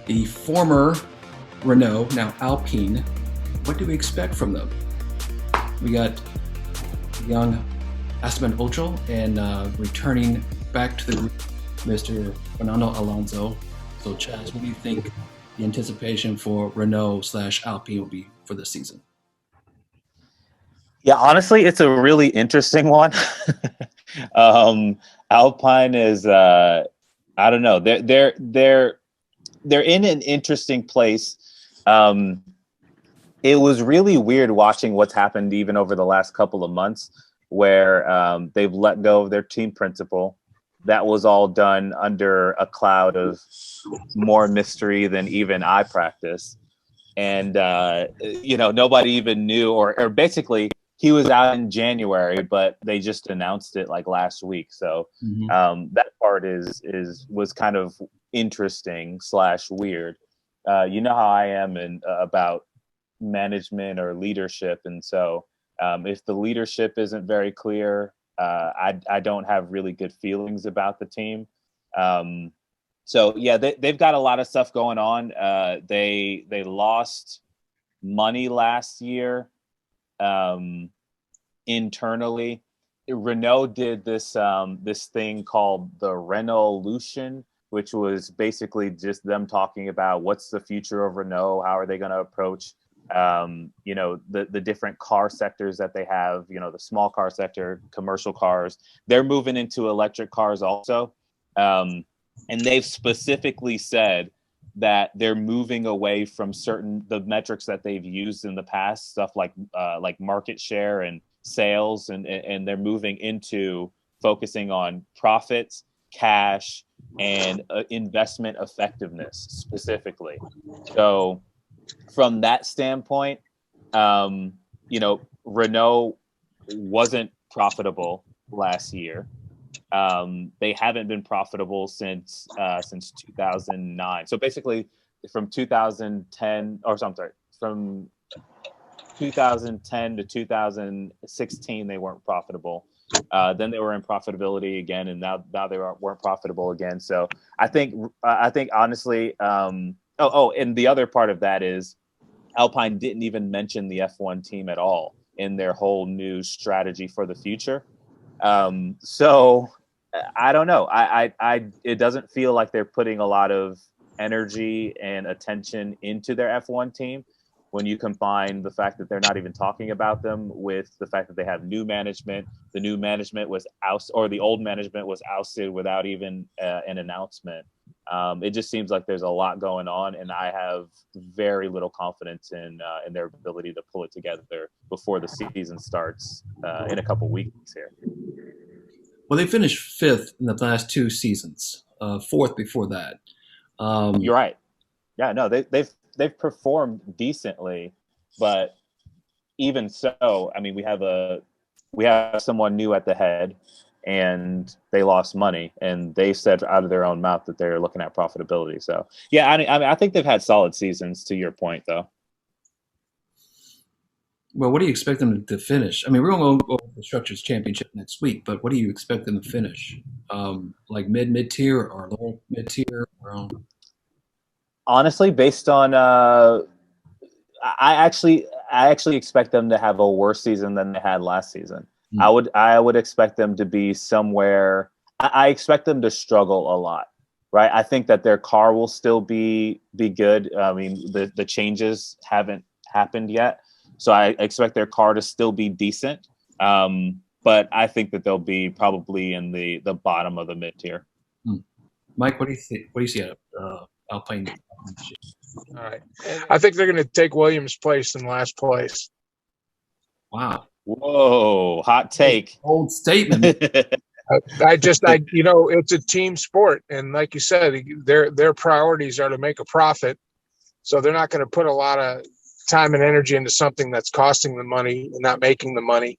the former Renault, now Alpine. What do we expect from them? We got young Esteban Ocon and returning back to the Mr. Fernando Alonso. So, Chaz, what do you think the anticipation for Renault/Alpine will be for this season? Yeah, honestly, it's a really interesting one. Alpine is, I don't know, they're in an interesting place. It was really weird watching what's happened even over the last couple of months, where they've let go of their team principal. That was all done under a cloud of more mystery than even I practice. And, nobody even knew, or basically he was out in January, but they just announced it like last week. So that part was kind of interesting / weird. You know how I am about management or leadership. And so if the leadership isn't very clear, I don't have really good feelings about the team. So yeah, they've got a lot of stuff going on. They lost money last year internally. Renault did this thing called the Renault-lution, which was basically just them talking about what's the future of Renault, how are they going to approach the different car sectors that they have, the small car sector, commercial cars. They're moving into electric cars also. And they've specifically said that they're moving away from the metrics that they've used in the past, stuff like market share and sales, and they're moving into focusing on profits, cash, and investment effectiveness specifically. So from that standpoint, Renault wasn't profitable last year. They haven't been profitable since 2009. So basically, from 2010 to 2016, they weren't profitable. Then they were in profitability again, and now they weren't profitable again. So I think honestly, and the other part of that is Alpine didn't even mention the F1 team at all in their whole new strategy for the future. So I don't know. It doesn't feel like they're putting a lot of energy and attention into their F1 team when you combine the fact that they're not even talking about them with the fact that they have new management. The new management was ousted, or the old management was ousted without even an announcement. It just seems like there's a lot going on, and I have very little confidence in their ability to pull it together before the season starts in a couple weeks here. Well, they finished fifth in the last two seasons, fourth before that. You're right. Yeah, no, they've performed decently, but even so, I mean, we have someone new at the head, and they lost money, and they said out of their own mouth that they're looking at profitability. So yeah, I think they've had solid seasons. To your point, though. Well, what do you expect them to finish? I mean, we're going to go over the Constructors' Championship next week, but what do you expect them to finish? Like mid-tier or lower mid-tier? Honestly, based on I actually expect them to have a worse season than they had last season. I would expect them to be somewhere. I expect them to struggle a lot, right? I think that their car will still be good. I mean, the changes haven't happened yet. So I expect their car to still be decent, but I think that they'll be probably in the bottom of the mid tier. Mike, what do you think? What do you see at Alpine? All right, I think they're going to take Williams' place in last place. Wow! Whoa! Hot take. Bold statement. It's a team sport, and like you said, their priorities are to make a profit, so they're not going to put a lot of time and energy into something that's costing them money and not making the money.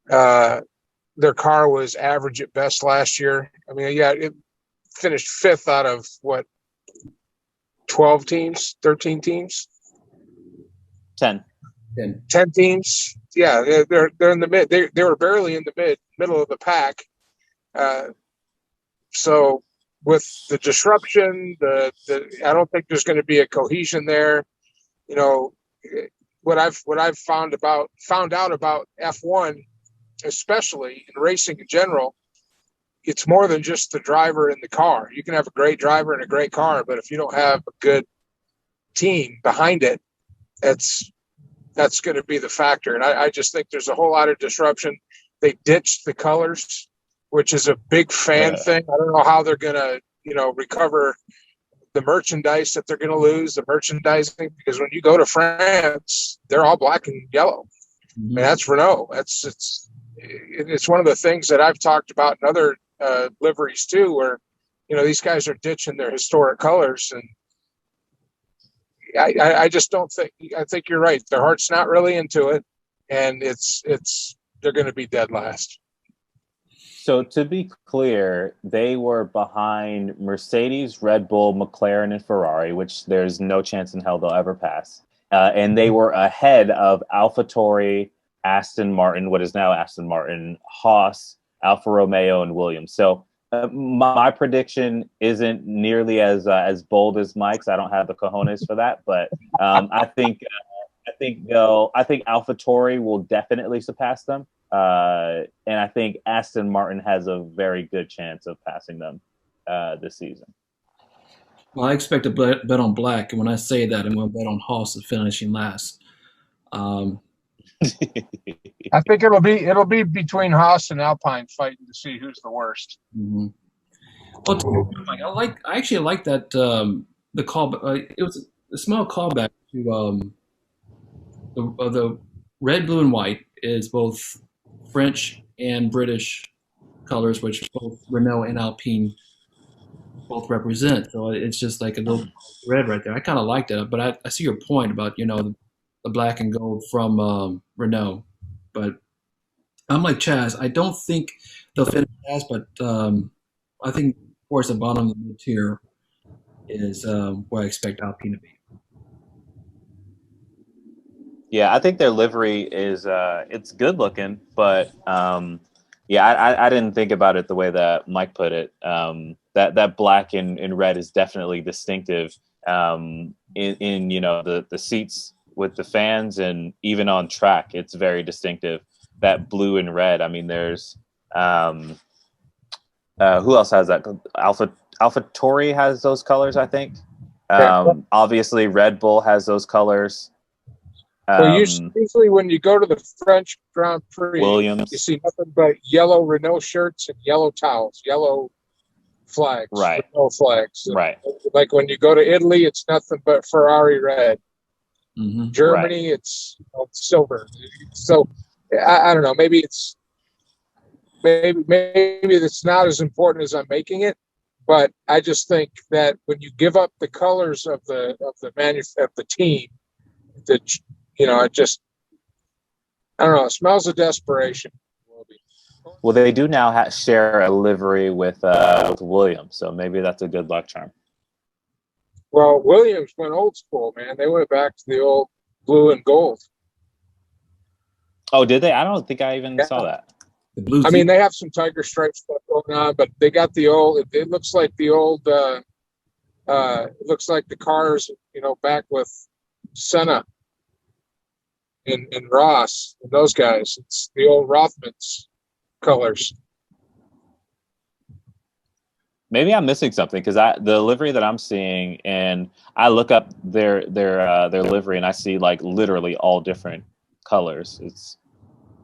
Their car was average at best last year. I mean, yeah, it finished fifth out of 12 teams, 13 teams, 10 teams. Yeah, they're in the mid. They were barely in the middle of the pack. So with the disruption, I don't think there's going to be a cohesion there. You know, what I've found out about F1, especially in racing in general, it's more than just the driver and the car. You can have a great driver and a great car, but if you don't have a good team behind it, that's going to be the factor. And I just think there's a whole lot of disruption. They ditched the colors, which is a big fan thing. I don't know how they're going to, recover the merchandise that they're going to lose, the merchandising, because when you go to France, they're all black and yellow. I mean, that's Renault. It's one of the things that I've talked about in other liveries too, where, these guys are ditching their historic colors. And I just don't think, I think you're right. Their heart's not really into it. And they're going to be dead last. So to be clear, they were behind Mercedes, Red Bull, McLaren, and Ferrari, which there's no chance in hell they'll ever pass. And they were ahead of AlphaTauri, Aston Martin, what is now Aston Martin, Haas, Alfa Romeo, and Williams. So my prediction isn't nearly as bold as Mike's. I don't have the cojones for that, but I think AlphaTauri will definitely surpass them. And I think Aston Martin has a very good chance of passing them this season. Well, I expect to bet on black, and when I say that, I'm going to bet on Haas finishing last. I think it'll be between Haas and Alpine fighting to see who's the worst. Mm-hmm. Well, I actually like that the call. It was a small callback to the red, blue, and white is both French and British colors, which both Renault and Alpine both represent. So it's just like a little red right there. I kind of liked it, but I see your point about the black and gold from Renault. But I'm like Chaz. I don't think they'll finish last, but I think, of course, the bottom of the tier is where I expect Alpine to be. Yeah, I think their livery is it's good looking, but I didn't think about it the way that Mike put it. That black and red is definitely distinctive in the seats with the fans, and even on track, it's very distinctive. That blue and red. I mean, there's who else has that? AlphaTauri has those colors, I think. Obviously, Red Bull has those colors. Well, usually when you go to the French Grand Prix, Williams, you see nothing but yellow Renault shirts and yellow towels, yellow flags, right? Renault flags, right? Like when you go to Italy, it's nothing but Ferrari red. Mm-hmm. Germany, right. It's silver. So I don't know. Maybe it's not as important as I'm making it, but I just think that when you give up the colors of the team, that I don't know. It smells of desperation. Well, they do now share a livery with Williams, so maybe that's a good luck charm. Well, Williams went old school, man. They went back to the old blue and gold. Oh, did they? I don't think I even saw that. The blue. I mean, they have some tiger stripe stuff going on, but they got the old. It looks like the old. It looks like the cars, back with Senna and Ross and those guys. It's the old Rothmans colors. Maybe I'm missing something because the livery that I'm seeing, and I look up their livery and I see like literally all different colors.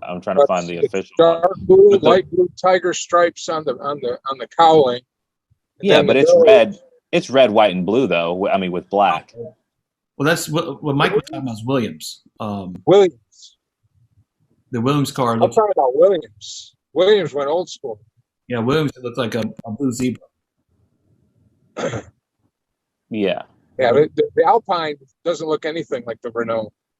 I'm trying to find the official dark one. blue, light blue tiger stripes on the cowling. Yeah, but it's red. It's red, white, and blue though. I mean, with black. Well, that's what Mike was talking about is Williams. Williams. The Williams car. I'm talking about Williams. Williams went old school. Yeah, Williams looked like a blue zebra. Yeah. Yeah, the Alpine doesn't look anything like the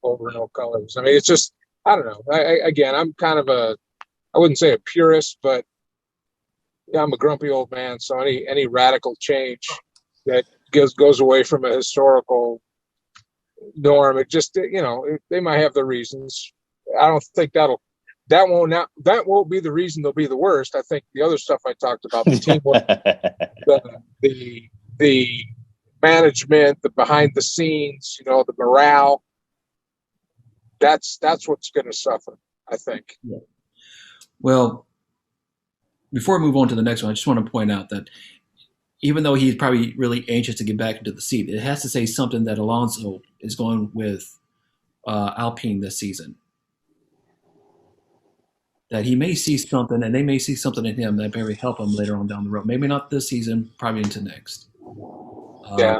old Renault colors. I mean, it's just, I don't know. I'm kind of I wouldn't say a purist, but I'm a grumpy old man. So any radical change that goes away from a historical norm, it just, they might have their reasons. I don't think that won't be the reason they'll be the worst. I think the other stuff I talked about, the teamwork, the management, the behind the scenes, the morale. That's what's going to suffer, I think. Yeah. Well, before we move on to the next one, I just want to point out that even though he's probably really anxious to get back into the seat, it has to say something that Alonso is going with Alpine this season. That he may see something, and they may see something in him that may help him later on down the road. Maybe not this season, probably into next. Yeah.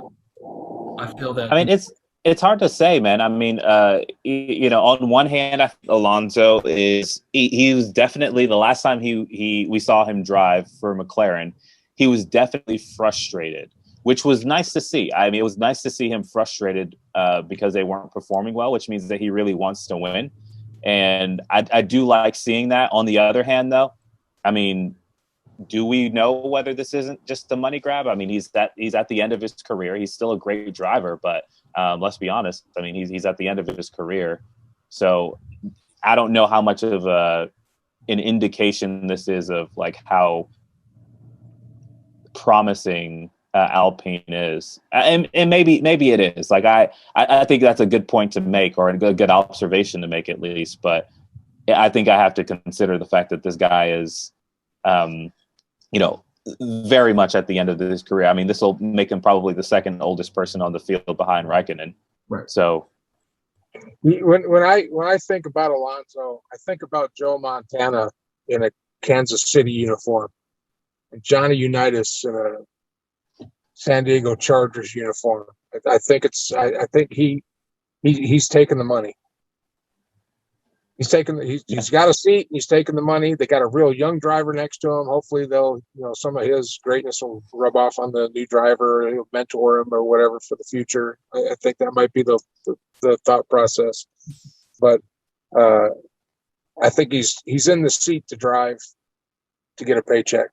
I feel that. I mean, it's hard to say, man. I mean, on one hand, I think Alonso he was definitely, the last time we saw him drive for McLaren, he was definitely frustrated, which was nice to see. I mean, it was nice to see him frustrated because they weren't performing well, which means that he really wants to win. And I do like seeing that. On the other hand, though, I mean, do we know whether this isn't just the money grab? I mean, he's at the end of his career. He's still a great driver, but let's be honest. I mean, he's at the end of his career. So I don't know how much of an indication this is of like how promising Alpine is, and maybe it is. Like I think that's a good point to make, or a good observation to make at least. But I think I have to consider the fact that this guy is, very much at the end of his career. I mean, this will make him probably the second oldest person on the field behind Raikkonen. Right. So when I think about Alonso, I think about Joe Montana in a Kansas City uniform, and Johnny Unitas in a San Diego Chargers uniform. I think he's taking the money. He's got a seat. He's taking the money. They got a real young driver next to him. Hopefully they'll, some of his greatness will rub off on the new driver. He'll mentor him or whatever for the future. I think that might be the thought process. But I think he's in the seat to drive to get a paycheck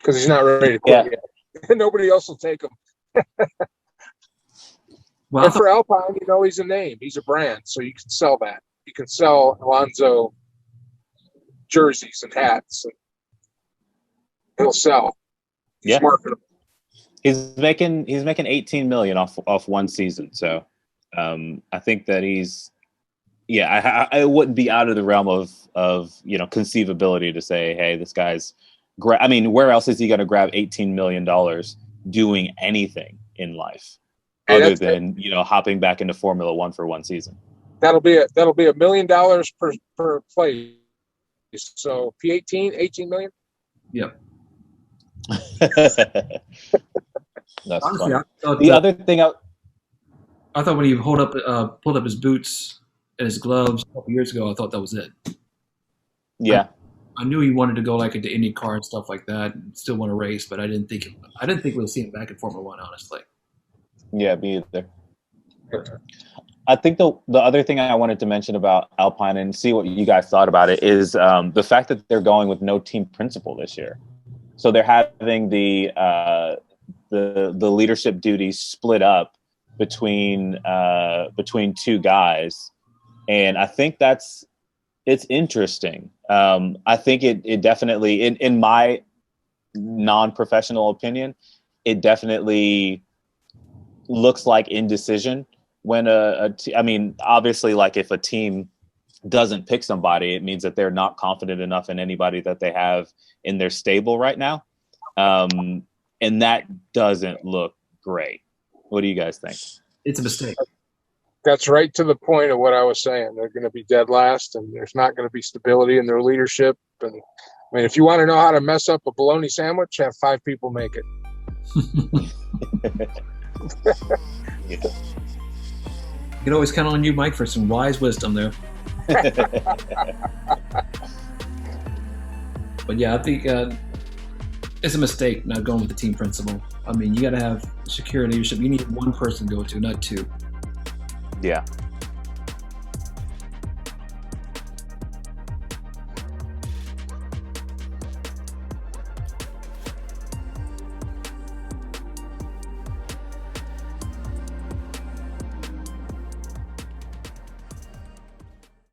because he's not ready to quit yet. Nobody else will take him. Well, and for Alpine, he's a name. He's a brand, so you can sell that. You can sell Alonso jerseys and hats, and he'll sell. He's marketable. He's making $18 million off one season. So I think that he's I wouldn't be out of the realm of conceivability to say, hey, this guy's I mean, where else is he going to grab $18 million doing anything in life other than hopping back into Formula One for one season? That'll be $1 million per place. So $18 million. Yep. That's honestly, funny. The other thing I thought when he pulled up his boots and his gloves a couple years ago, I thought that was it. Yeah. I knew he wanted to go like into IndyCar and stuff like that, and still want to race, but I didn't think we'll see him back in Formula One, honestly. Yeah, me either. I think the other thing I wanted to mention about Alpine and see what you guys thought about it is the fact that they're going with no team principal this year. So they're having the leadership duties split up between two guys, and I think it's interesting. I think it definitely, in my non-professional opinion, it definitely looks like indecision when I mean, obviously, like if a team doesn't pick somebody, it means that they're not confident enough in anybody that they have in their stable right now. And that doesn't look great. What do you guys think? It's a mistake. That's right to the point of what I was saying. They're going to be dead last, and there's not going to be stability in their leadership. And I mean, if you want to know how to mess up a bologna sandwich, have 5 people make it. You can always count on you, Mike, for some wise wisdom there. But yeah, I think it's a mistake not going with the team principal. I mean, you got to have secure leadership. You need one person to go to, not 2. Yeah.